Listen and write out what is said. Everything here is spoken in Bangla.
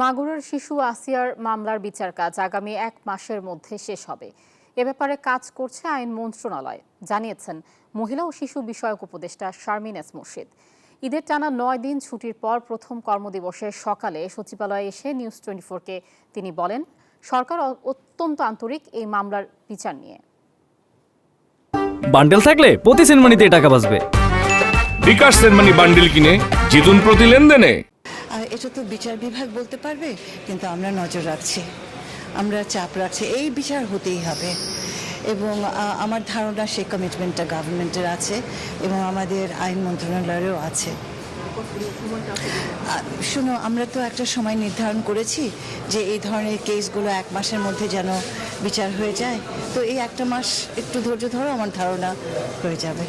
মাগুরার শিশু আসিয়ার মামলার বিচার কাজ আগামী 1 মাসের মধ্যে শেষ হবে। এ ব্যাপারে কাজ করছে আইন মন্ত্রণালয়, জানিয়েছেন মহিলা ও শিশু বিষয়ক উপদেষ্টা শারমিন এস মুর্শিদ। ঈদের টানা 9 দিন ছুটির পর প্রথম কর্মদিবসের সকালে সচিবালয়ে এসে নিউজ 24-কে তিনি বলেন, সরকার অত্যন্ত আন্তরিক এই মামলার বিচার নিয়ে। বান্ডেল থাকলে প্রতি সেনমানিতে টাকা বাঁচবে। বিকাশ সেনমানি বান্ডেল কিনে জিতুন প্রতি লেনদেনে। এটা তো বিচার বিভাগ বলতে পারবে, কিন্তু আমরা নজর রাখছি, আমরা চাপ রাখছি, এই বিচার হতেই হবে। এবং আমার ধারণা সেই কমিটমেন্টটা গভর্নমেন্টের আছে এবং আমাদের আইন মন্ত্রণালয়েরও আছে। শুনো, আমরা তো একটা সময় নির্ধারণ করেছি যে এই ধরনের কেসগুলো 1 মাসের মধ্যে যেন বিচার হয়ে যায়। তো এই 1 মাস একটু ধৈর্য ধরো, আমার ধারণা হয়ে যাবে।